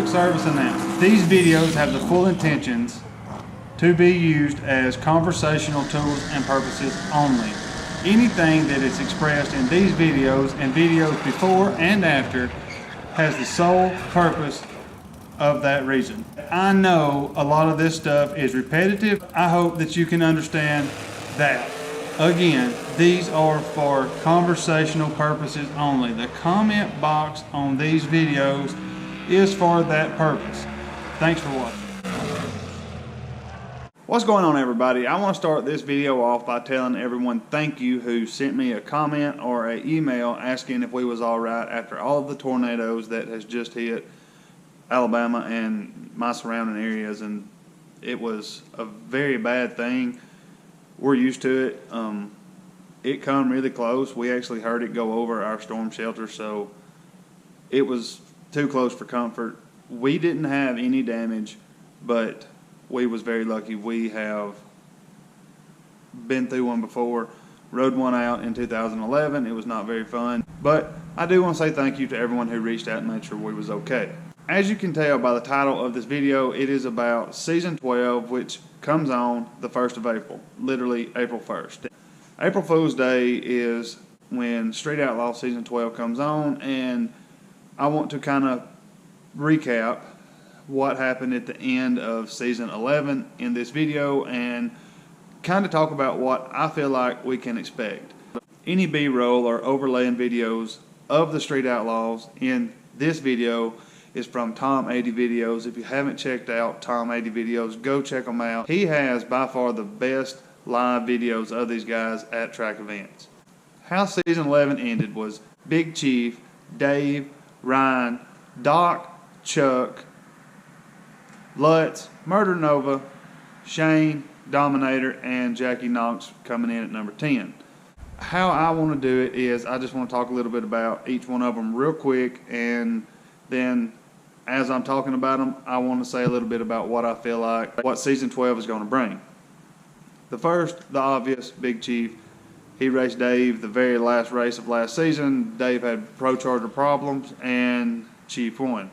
service announcement. These videos have the full intentions to be used as conversational tools and purposes only. Anything that is expressed in these videos and videos before and after has the sole purpose of that reason. I know a lot of this stuff is repetitive. I hope that you can understand that. Again, these are for conversational purposes only. The comment box on these videos is for that purpose. Thanks for watching. What's going on, everybody? I want to start this video off by telling everyone thank you who sent me a comment or an email asking if we was all right after all of the tornadoes that has just hit Alabama and my surrounding areas, and it was a very bad thing. We're used to it. It come really close. We actually heard it go over our storm shelter, so it was too close for comfort. We didn't have any damage, but we was very lucky. We have been through one before, rode one out in 2011. It was not very fun, but I do want to say thank you to everyone who reached out and made sure we was okay. As you can tell by the title of this video, it is about Season 12, which comes on the 1st of April, literally April 1st. April Fool's Day is when Street Outlaws Season 12 comes on, and I want to kind of recap what happened at the end of Season 11 in this video and kind of talk about what I feel like we can expect. Any B-roll or overlaying videos of the Street Outlaws in this video is from Tom 80 Videos. If you haven't checked out Tom 80 Videos, go check him out. He has by far the best live videos of these guys at track events. How Season 11 ended was Big Chief, Dave, Ryan, Doc, Chuck, Lutz, Murder Nova, Shane, Dominator, and Jackie Knox coming in at number 10. How I want to do it is I just want to talk a little bit about each one of them real quick, and then as I'm talking about them, I want to say a little bit about what I feel like, what Season 12 is going to bring. The first, the obvious, Big Chief. He raced Dave the very last race of last season. Dave had Pro Charger problems, and Chief won.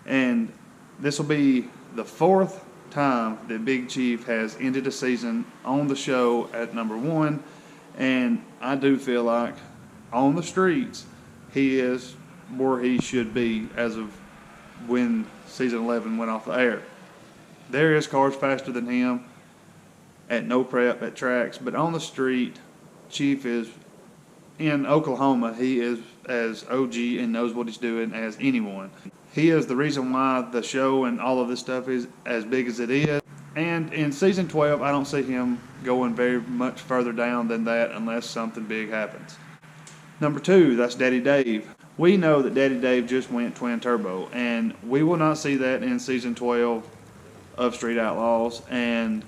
And this will be the 4th time that Big Chief has ended a season on the show at number 1. And I do feel like on the streets, he is where he should be as of when Season 11 went off the air. There is cars faster than him at no prep at tracks, but on the street, Chief is in Oklahoma. He is as OG and knows what he's doing as anyone. He is the reason why the show and all of this stuff is as big as it is. And in Season 12, I don't see him going very much further down than that unless something big happens. Number 2, that's Daddy Dave. We know that Daddy Dave just went twin turbo, and we will not see that in Season 12 of Street Outlaws, and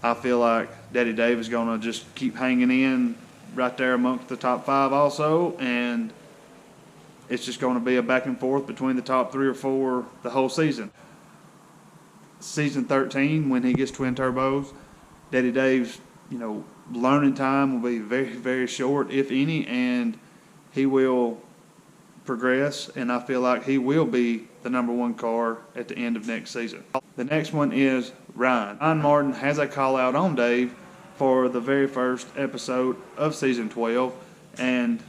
I feel like Daddy Dave is going to just keep hanging in right there amongst the top 5 also, and it's just going to be a back and forth between the top 3 or 4 the whole season. Season 13, when he gets twin turbos, Daddy Dave's, learning time will be very, very short, if any, and he will progress, and I feel like he will be the number 1 car at the end of next season. The next one is Ryan. Ryan Martin has a call out on Dave for the very first episode of Season 12, and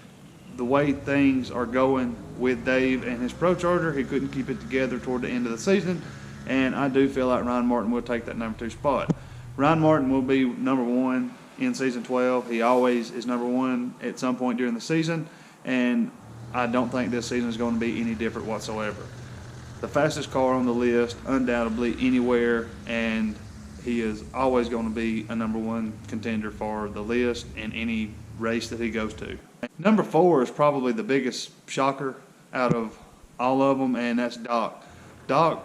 the way things are going with Dave and his Pro Charger, he couldn't keep it together toward the end of the season, and I do feel like Ryan Martin will take that number 2 spot. Ryan Martin will be number 1 in Season 12. He always is number 1 at some point during the season, and I don't think this season is going to be any different whatsoever. The fastest car on the list, undoubtedly anywhere, and he is always going to be a number 1 contender for the list in any race that he goes to. Number 4 is probably the biggest shocker out of all of them, and that's Doc. Doc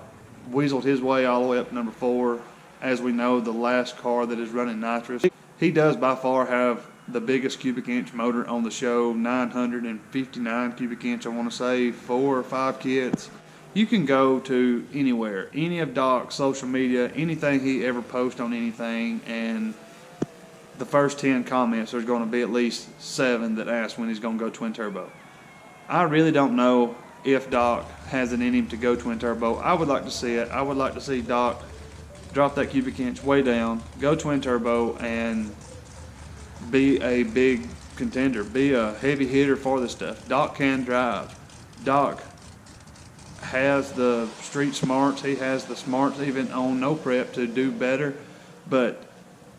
weaseled his way all the way up to number 4. As we know, the last car that is running nitrous. He does by far have the biggest cubic inch motor on the show, 959 cubic inch, I want to say, 4 or 5 kits. You can go to anywhere, any of Doc's social media, anything he ever posts on anything, and the first 10 comments, there's going to be at least 7 that ask when he's going to go twin turbo. I really don't know if Doc has it in him to go twin turbo. I would like to see it. I would like to see Doc drop that cubic inch way down, go twin turbo, and be a big contender, be a heavy hitter for the stuff. Doc can drive. Doc has the street smarts. He has the smarts even on no prep to do better. But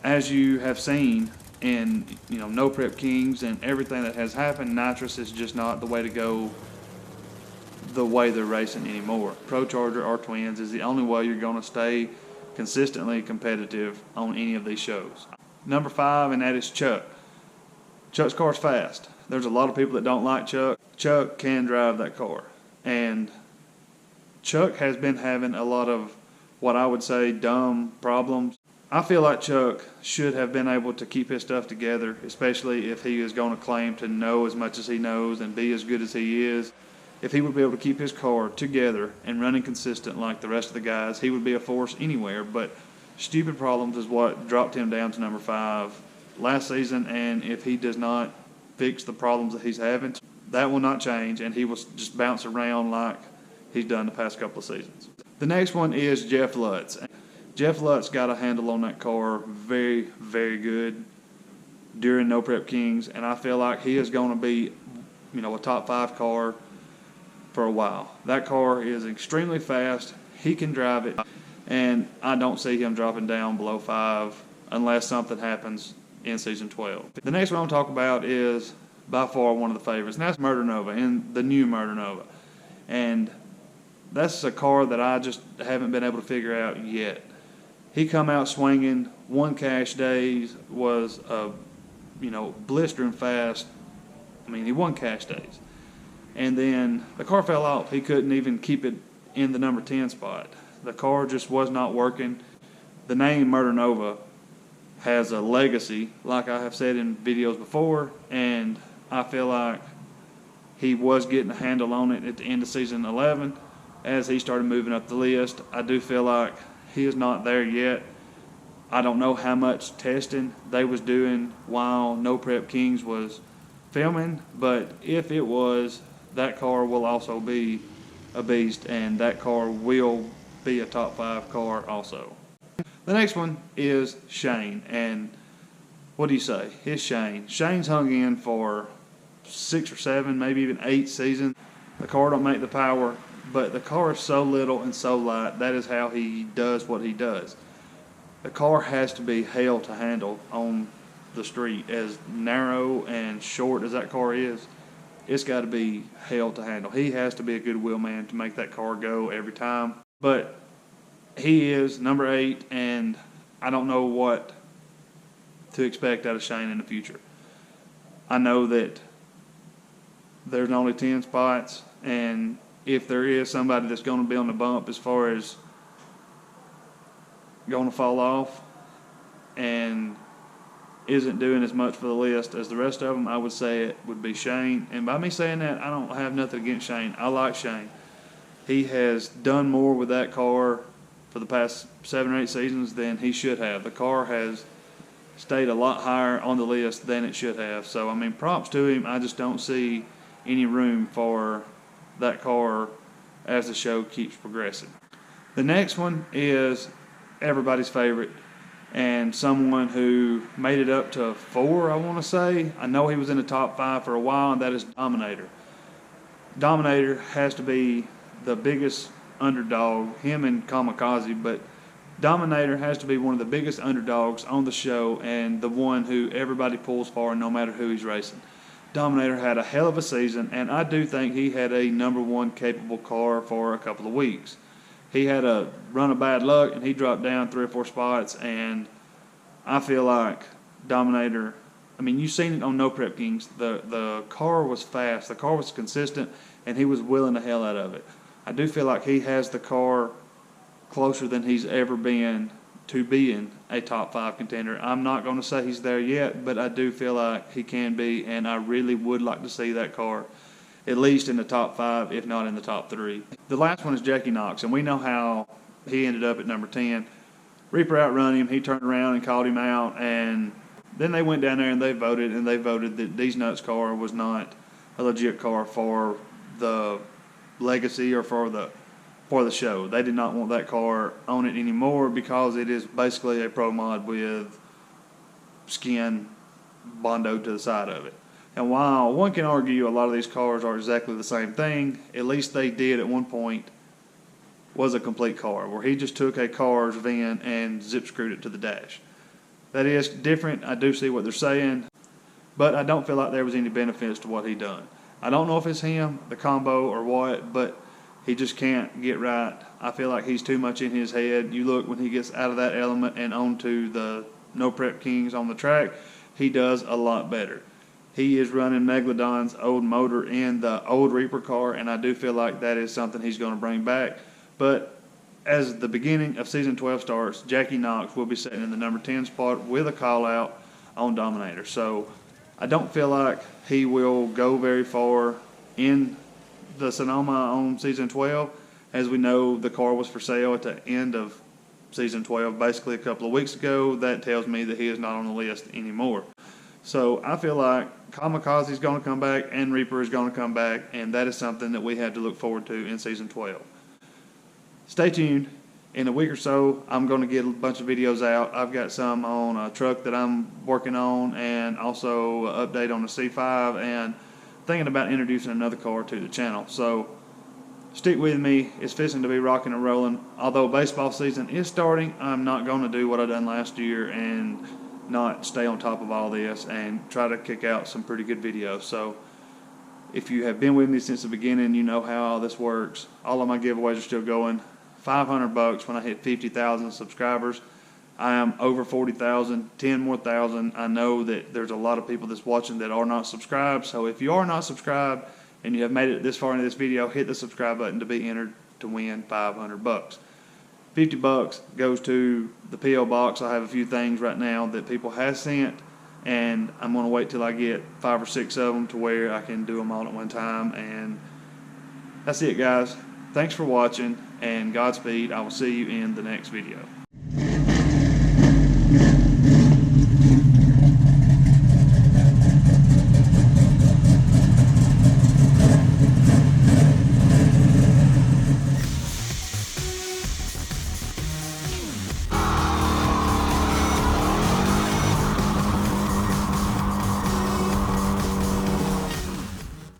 as you have seen in no prep kings and everything that has happened, nitrous is just not the way to go. The way they're racing anymore. Pro Charger or twins is the only way you're going to stay consistently competitive on any of these shows. Number 5, and that is Chuck. Chuck's car's fast. There's a lot of people that don't like Chuck. Chuck can drive that car. And Chuck has been having a lot of what I would say dumb problems. I feel like Chuck should have been able to keep his stuff together, especially if he is going to claim to know as much as he knows and be as good as he is. If he would be able to keep his car together and running consistent like the rest of the guys, he would be a force anywhere. But stupid problems is what dropped him down to number 5 last season, and if he does not fix the problems that he's having, that will not change, and he will just bounce around like he's done the past couple of seasons. The next one is Jeff Lutz. Jeff Lutz got a handle on that car very, very good during No Prep Kings, and I feel like he is going to be, a top 5 car for a while. That car is extremely fast. He can drive it, and I don't see him dropping down below 5 unless something happens in season 12. The next one I'm talking about is by far one of the favorites, and that's Murder Nova, and the new Murder Nova. And that's a car that I just haven't been able to figure out yet. He come out swinging. One cash days was blistering fast. He won cash days. And then the car fell off. He couldn't even keep it in the number 10 spot. The car just was not working. The name Murder Nova has a legacy, like I have said in videos before, and I feel like he was getting a handle on it at the end of season 11 as he started moving up the list. I do feel like he is not there yet. I don't know how much testing they was doing while No Prep Kings was filming, but if it was, that car will also be a beast, and that car will be a top 5 car also. The next one is Shane, and what do you say? It's Shane. Shane's hung in for 6 or 7, maybe even 8 seasons. The car don't make the power, but the car is so little and so light. That is how he does what he does. The car has to be hell to handle on the street. As narrow and short as that car is, it's got to be hell to handle. He has to be a good wheelman to make that car go every time. But he is number 8, and I don't know what to expect out of Shane in the future. I know that there's only 10 spots, and if there is somebody that's going to be on the bump as far as going to fall off and isn't doing as much for the list as the rest of them, I would say it would be Shane. And by me saying that, I don't have nothing against Shane. I like Shane. He has done more with that car for the past 7 or 8 seasons than he should have. The car has stayed a lot higher on the list than it should have. So, props to him. I just don't see any room for that car as the show keeps progressing. The next one is everybody's favorite, and someone who made it up to 4, I want to say. I know he was in the top 5 for a while, and that is Dominator. Dominator has to be the biggest underdog, him and Kamikaze, but Dominator has to be one of the biggest underdogs on the show and the one who everybody pulls for no matter who he's racing. Dominator had a hell of a season, and I do think he had a number 1 capable car for a couple of weeks. He had a run of bad luck, and he dropped down 3 or 4 spots, and I feel like Dominator, you've seen it on No Prep Kings. The car was fast, the car was consistent, and he was willing the hell out of it. I do feel like he has the car closer than he's ever been to being a top 5 contender. I'm not going to say he's there yet, but I do feel like he can be, and I really would like to see that car at least in the top 5, if not in the top 3. The last one is Jackie Knox, and we know how he ended up at number 10. Reaper outrun him, he turned around and called him out, and then they went down there and they voted that These Nuts car was not a legit car for the legacy or for the show. They did not want that car on it anymore because it is basically a pro mod with skin bondoed to the side of it. And while one can argue a lot of these cars are exactly the same thing, at least they did at one point was a complete car, where he just took a car's VIN and zip screwed it to the dash. That is different. I do see what they're saying, but I don't feel like there was any benefits to what he done. I don't know if it's him, the combo, or what, but he just can't get right. I feel like he's too much in his head. You look when he gets out of that element and onto the No Prep Kings on the track, he does a lot better. He is running Megalodon's old motor in the old Reaper car, and I do feel like that is something he's going to bring back. But as the beginning of Season 12 starts, Jackie Knox will be sitting in the number 10 spot with a call-out on Dominator. So I don't feel like he will go very far in the Sonoma on Season 12. As we know, the car was for sale at the end of Season 12, basically a couple of weeks ago. That tells me that he is not on the list anymore. So I feel like Kamikaze is going to come back and Reaper is going to come back, and that is something that we have to look forward to in Season 12. Stay tuned. In a week or so, I'm going to get a bunch of videos out. I've got some on a truck that I'm working on, and also an update on the C5, and thinking about introducing another car to the channel. So stick with me. It's fixing to be rocking and rolling. Although baseball season is starting, I'm not going to do what I done last year and not stay on top of all this and try to kick out some pretty good videos. So if you have been with me since the beginning, you know how all this works. All of my giveaways are still going. $500 when I hit 50,000 subscribers. I am over 40,000, 10 more thousand. I know that there's a lot of people that's watching that are not subscribed. So if you are not subscribed and you have made it this far into this video, hit the subscribe button to be entered to win $500. $50 goes to the P.O. box. I have a few things right now that people have sent, and I'm going to wait till I get 5 or 6 of them to where I can do them all at one time. And that's it, guys. Thanks for watching, and Godspeed. I will see you in the next video.